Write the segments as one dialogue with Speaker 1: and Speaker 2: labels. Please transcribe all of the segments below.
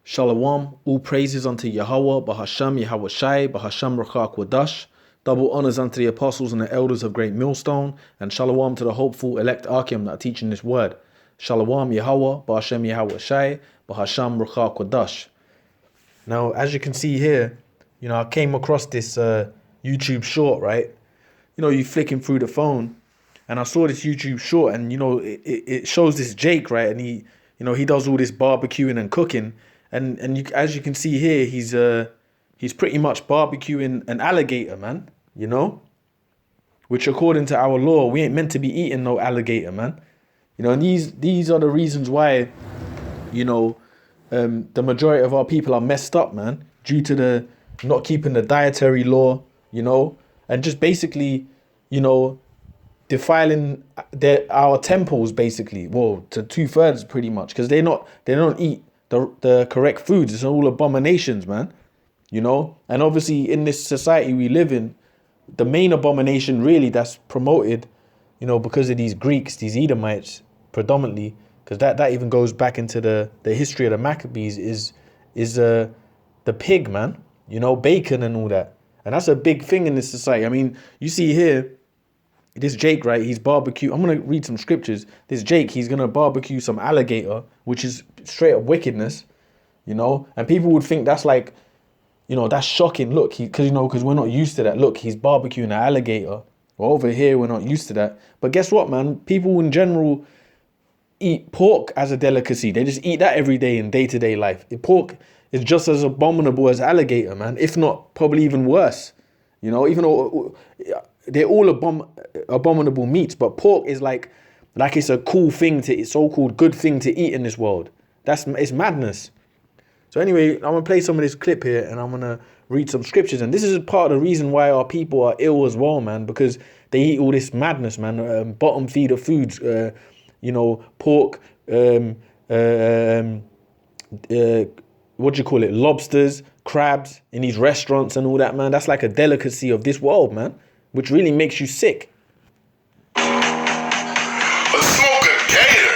Speaker 1: Shalom, all praises unto Yahweh, Bahasham Yahweh Shai, Bahasham Rakak Wadash. Double honors unto the apostles and the elders of Great Millstone, and shalom to the hopeful elect Akim that are teaching this word. Shalom Yahweh, Bahasham Yahweh Shai, Bahasham Rakak Wadash. Now, as you can see here, I came across this YouTube short, right? You flicking through the phone, and I saw this YouTube short, and it shows this Jake, right? And he does all this barbecuing and cooking. And as you can see here, he's pretty much barbecuing an alligator, man. Which according to our law, we ain't meant to be eating no alligator, man. And these are the reasons why, the majority of our people are messed up, man, due to the not keeping the dietary law, and just basically, defiling our temples, basically. Well, to 2/3 pretty much, because they don't eat the correct foods. It's all abominations, man. And obviously in this society we live in, the main abomination really that's promoted, because of these Greeks, these Edomites predominantly, because that even goes back into the history of the Maccabees, is the pig, man. Bacon and all that. And that's a big thing in this society. I mean, you see here, this Jake, right, he's barbecue. I'm going to read some scriptures. This Jake, he's going to barbecue some alligator, which is straight up wickedness, and people would think that's like, that's shocking. Look, because we're not used to that. Look, he's barbecuing an alligator. Well, over here, we're not used to that. But guess what, man? People in general eat pork as a delicacy. They just eat that every day in day-to-day life. Pork is just as abominable as alligator, man, if not probably even worse. Even though they're all abominable meats, but pork is like it's a cool thing it's so-called good thing to eat in this world. It's madness. So anyway, I'm gonna play some of this clip here, and I'm gonna read some scriptures. And this is part of the reason why our people are ill as well, man, because they eat all this madness, man. Bottom feeder foods, pork, what do you call it? Lobsters, crabs in these restaurants and all that, man. That's like a delicacy of this world, man, which really makes you sick.
Speaker 2: Let's smoke a gator.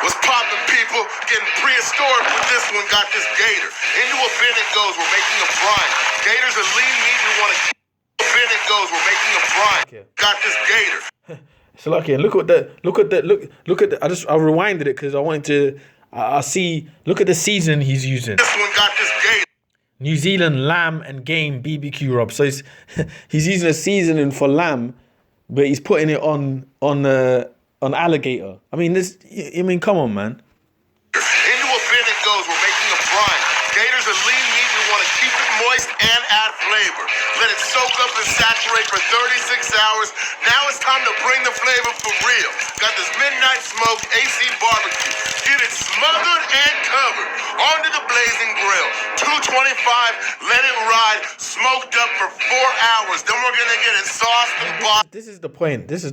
Speaker 2: What's poppin', people? Getting prehistoric with this one. Got this gator. Into a bin it goes. We're making a brine. Gators are lean meat. We want to keep. Bin it goes. We're making a brine. Okay. Got this gator.
Speaker 1: So look here. Look at the. I rewinded it because I wanted to. I see. Look at the season he's using.
Speaker 2: This one got this gator.
Speaker 1: New Zealand lamb and game BBQ rub. So he's using a seasoning for lamb, but he's putting it on alligator. I mean, come on, man.
Speaker 2: Into a bin it goes. We're making a brine. Gators are lean meat. We want to keep it moist and add flavor. Let it soak up and saturate for 36 hours. Now it's time to bring the flavor for real. Got this midnight smoked AC barbecue. Get it smothered and covered onto the blazing grill. 225, let it ride, smoked up for 4 hours. Then we're gonna get it sauced and boxed.
Speaker 1: This is the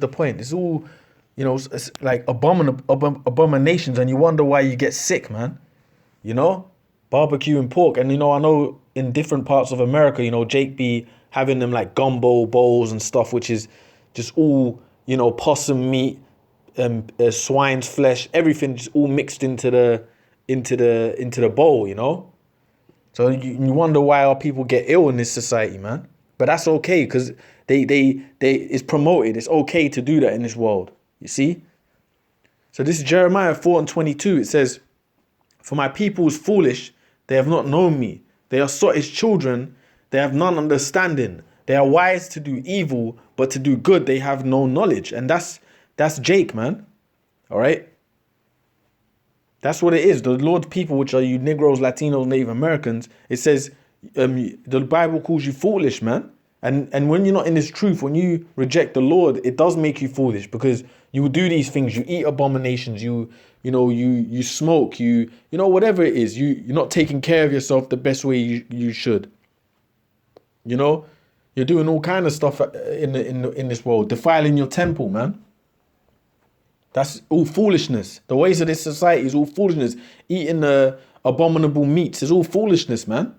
Speaker 1: point. It's all, it's like abominations, and you wonder why you get sick, man. Barbecue and pork, and I know in different parts of America, Jake be having them like gumbo bowls and stuff, which is just all possum meat, swine's flesh, everything just all mixed into the bowl, So you wonder why our people get ill in this society, man. But that's okay, because they it's promoted. It's okay to do that in this world. You see? So this is Jeremiah 4:22. It says, "For my people is foolish, they have not known me. They are sought as children, they have none understanding. They are wise to do evil, but to do good they have no knowledge." And that's Jake, man. All right? That's what it is. The Lord's people, which are you Negroes, Latinos, Native Americans, it says, the Bible calls you foolish, man. And when you're not in this truth, when you reject the Lord, it does make you foolish, because you will do these things. You eat abominations. You smoke. Whatever it is. You're not taking care of yourself the best way you should. You're doing all kind of stuff in this world, defiling your temple, man. That's all foolishness. The ways of this society is all foolishness. Eating the abominable meats is all foolishness, man.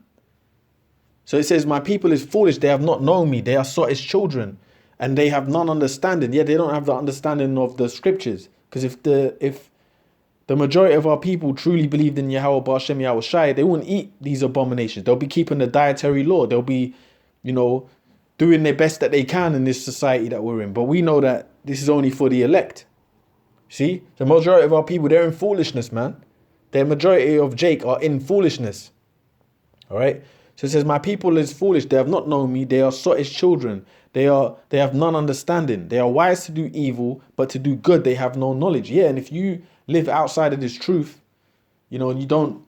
Speaker 1: So it says, my people is foolish. They have not known me. They are sought as children, and they have none understanding. Yeah, they don't have the understanding of the scriptures. Because if the majority of our people truly believed in Yahweh Ba'Shem Yahweh Shai, they wouldn't eat these abominations. They'll be keeping the dietary law. They'll be, you know, doing their best that they can in this society that we're in. But we know that this is only for the elect. See, the majority of our people, they're in foolishness, man. The majority of Jake are in foolishness. All right. So it says, my people is foolish. They have not known me. They are Sotish children. They have none understanding. They are wise to do evil, but to do good, they have no knowledge. Yeah. And if you live outside of this truth, you know, and you don't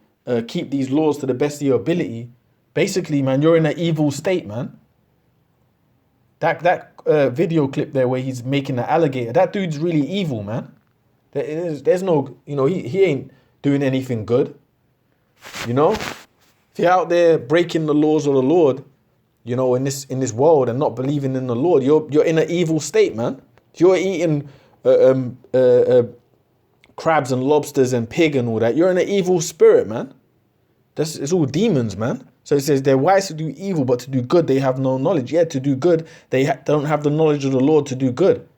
Speaker 1: keep these laws to the best of your ability, basically, man, you're in an evil state, man. That video clip there where he's making the alligator, that dude's really evil, man. There's no, you know, he ain't doing anything good. You know, if you're out there breaking the laws of the Lord, you know, in this world and not believing in the Lord, you're in an evil state, man. If you're eating crabs and lobsters and pig and all that, you're in an evil spirit, man. It's all demons, man. So it says they're wise to do evil, but to do good, they have no knowledge. Yeah, to do good, they don't have the knowledge of the Lord to do good.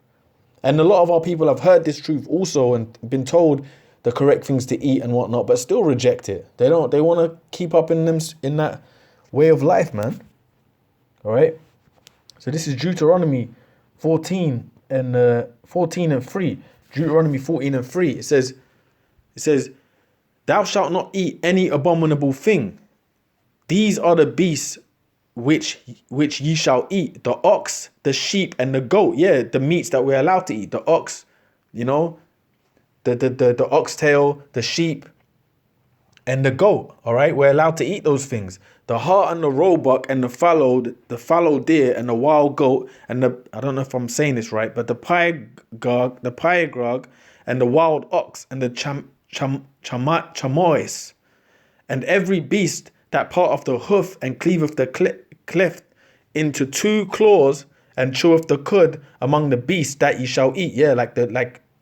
Speaker 1: And a lot of our people have heard this truth also and been told the correct things to eat and whatnot, but still reject it. They want to keep up in that way of life, man. All right. So this is Deuteronomy 14 and 3. Deuteronomy 14 and 3. It says, thou shalt not eat any abominable thing. These are the beasts which ye shall eat: the ox, the sheep, and the goat. Yeah, the meats that we're allowed to eat. The ox, you know, the oxtail, the sheep, and the goat. All right, we're allowed to eat those things. The hart and the roebuck and the fallow deer and the wild goat and I don't know if I'm saying this right, but the pygrog and the wild ox and the chamois and every beast that part of the hoof and cleaveth the cleft into two claws and cheweth the cud among the beasts that ye shall eat. Yeah, like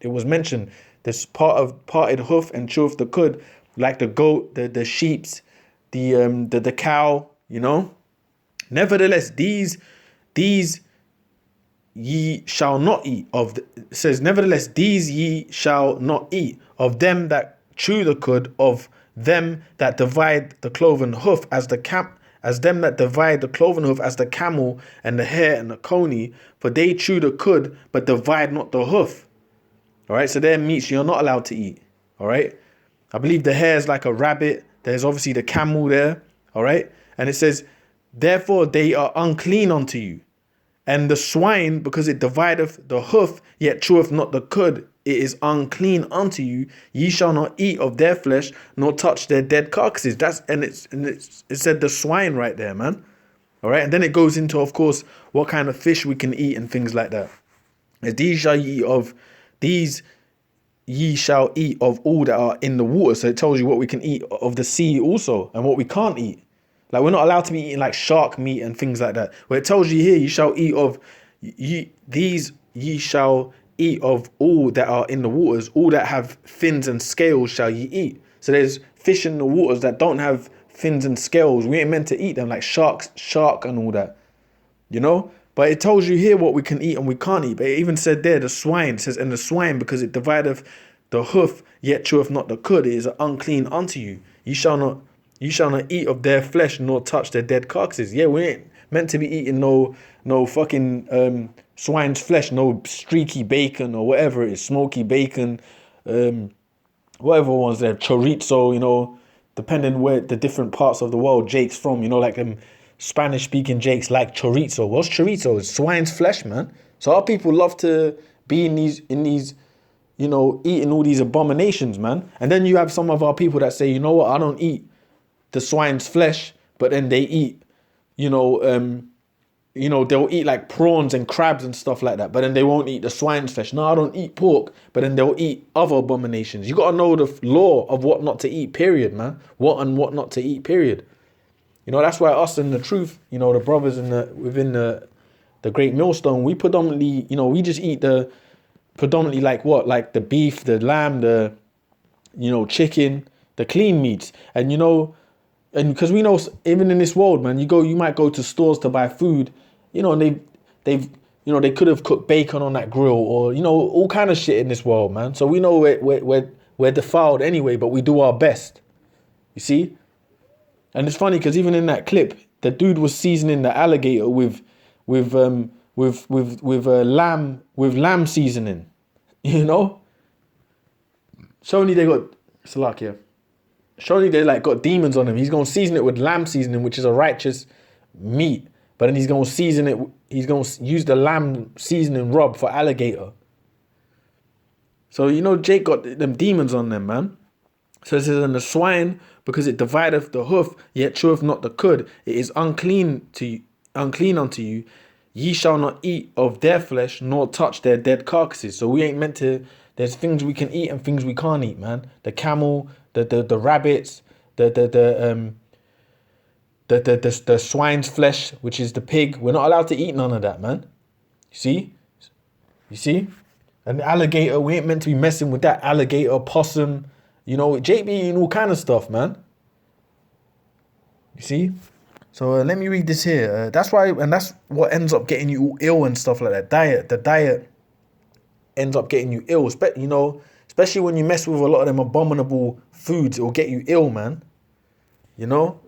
Speaker 1: it was mentioned, this parted hoof and cheweth the cud, like the goat, the sheep's, the cow, you know. Nevertheless, these ye shall not eat of. It says, nevertheless, these ye shall not eat of them that chew the cud, of them that divide the cloven hoof as them that divide the cloven hoof as the camel and the hare and the coney, for they chew the cud but divide not the hoof. All right, so they're meats you're not allowed to eat. All right, I believe the hare is like a rabbit. There's obviously the camel there. All right, and it says, therefore they are unclean unto you. And the swine, because it divideth the hoof, yet cheweth not the cud, it is unclean unto you. Ye shall not eat of their flesh, nor touch their dead carcasses. It said the swine right there, man. All right, and then it goes into, of course, what kind of fish we can eat and things like that. As these ye shall eat of all that are in the water. So it tells you what we can eat of the sea also, and what we can't eat. Like, we're not allowed to be eating like shark meat and things like that. Where it tells you here, you shall eat of ye shall eat of all that are in the waters, all that have fins and scales shall ye eat. So there's fish in the waters that don't have fins and scales. We ain't meant to eat them, like shark and all that, you know. But it tells you here what we can eat and we can't eat. But it even said there, the swine, it says, and the swine, because it divideth the hoof, yet cheweth not the cud, it is unclean unto you. You shall not eat of their flesh, nor touch their dead carcasses. Yeah, we ain't meant to be eating no fucking swine's flesh, no streaky bacon or whatever it is, smoky bacon, whatever ones there, chorizo, you know, depending where the different parts of the world Jake's from, you know, like Spanish speaking Jake's like chorizo. What's chorizo? It's swine's flesh, man. So our people love to be in these, you know, eating all these abominations, man. And then you have some of our people that say, you know what, I don't eat the swine's flesh, but then they eat, they'll eat like prawns and crabs and stuff like that, but then they won't eat the swine's flesh. No, I don't eat pork, but then they'll eat other abominations. You got to know the law of what not to eat, period, man. What and what not to eat, period. You know, that's why us and the truth, you know, the brothers within the Great Millstone, we predominantly, you know, we just eat predominantly like what? Like the beef, the lamb, the, you know, chicken, the clean meats. And, you know, and because we know even in this world, man, you might go to stores to buy food, you know, and they could have cooked bacon on that grill or, you know, all kind of shit in this world, man. So we know we're we're defiled anyway, but we do our best. You see? And it's funny because even in that clip, the dude was seasoning the alligator with lamb seasoning. You know? Shoney they got Salakia. Shoney they like got demons on him. He's gonna season it with lamb seasoning, which is a righteous meat. But then he's gonna season it. He's gonna use the lamb seasoning rub for alligator. So you know Jake got them demons on them, man. So it says, and the swine, because it divideth the hoof, yet cheweth not the cud, it is unclean unto you. Ye shall not eat of their flesh, nor touch their dead carcasses. So we ain't meant to. There's things we can eat and things we can't eat, man. The camel, the rabbits, the swine's flesh, which is the pig. We're not allowed to eat none of that, man. You see? An alligator, we ain't meant to be messing with that. Alligator, possum. You know, Jake be eating all kind of stuff, man. You see? So let me read this here. That's why, and that's what ends up getting you ill and stuff like that. The diet ends up getting you ill. You know, especially when you mess with a lot of them abominable foods, it will get you ill, man. You know?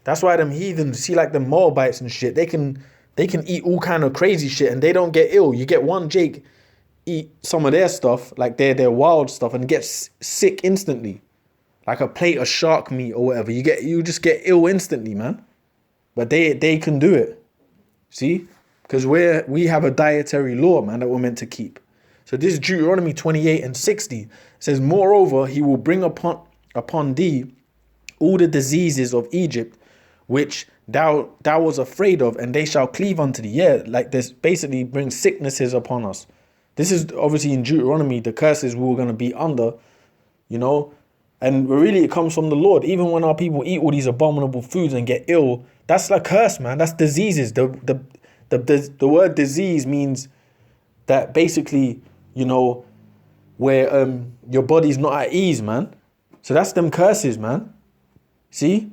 Speaker 1: That's why them heathens, see like them Moabites and shit, they can eat all kind of crazy shit and they don't get ill. You get one Jake eat some of their stuff, like their wild stuff, and gets sick instantly. Like a plate of shark meat or whatever. You just get ill instantly, man. But they can do it. See? Because we have a dietary law, man, that we're meant to keep. So this Deuteronomy 28:60 says, moreover, he will bring upon thee all the diseases of Egypt, which thou was afraid of, and they shall cleave unto thee. Yeah, like this basically brings sicknesses upon us. This is obviously in Deuteronomy, the curses we were going to be under, you know. And really it comes from the Lord. Even when our people eat all these abominable foods and get ill, that's a curse, man. That's diseases. The word disease means that basically, you know, where your body's not at ease, man. So that's them curses, man. See?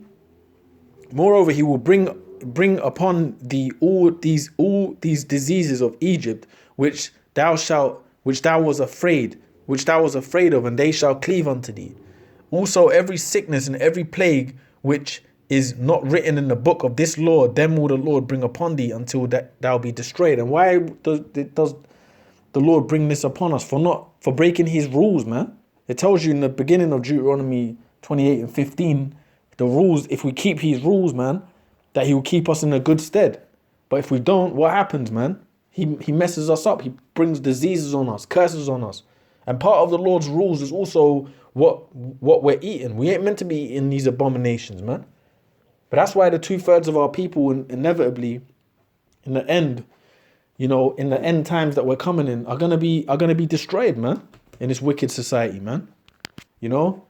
Speaker 1: Moreover, he will bring upon thee all these diseases of Egypt, which thou was afraid of, and they shall cleave unto thee. Also every sickness and every plague which is not written in the book of this law, them will the Lord bring upon thee until that thou be destroyed. And why does the Lord bring this upon us? For breaking his rules, man. It tells you in the beginning of Deuteronomy 28:15, the rules, if we keep his rules, man, that he will keep us in a good stead. But if we don't, what happens, man? He messes us up. He brings diseases on us, curses on us. And part of the Lord's rules is also what we're eating. We ain't meant to be eating these abominations, man. But that's why the 2/3 of our people inevitably, in the end, you know, in the end times that we're coming in, are gonna be destroyed, man. In this wicked society, man. You know,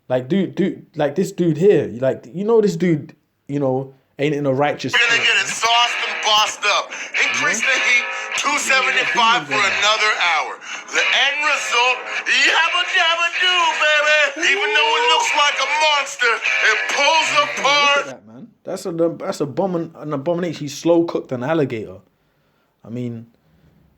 Speaker 1: like dude, like this dude here, like you know this dude, you know, ain't in a righteous.
Speaker 2: We're gonna get it sauced and bossed up. Increase the heat, 275 for another hour. The end result, yabba dabba doo, baby. Even though it looks like a monster, it pulls apart.
Speaker 1: Look at that, man. That's an abomination. He's slow cooked an alligator. I mean,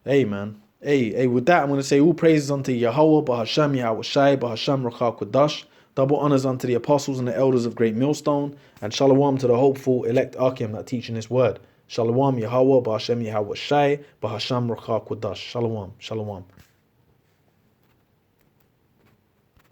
Speaker 1: hey, man. Hey, with that, I'm going to say all praises unto Yahweh, Bahasham Yahweh Shai, Bahasham Rakha Kodash. Double honors unto the apostles and the elders of Great Millstone. And shalom to the hopeful elect Akim that teaching this word. Shalom Yahweh, Bahasham Yahweh Shai, Bahasham Rakha Kodash. Shalom.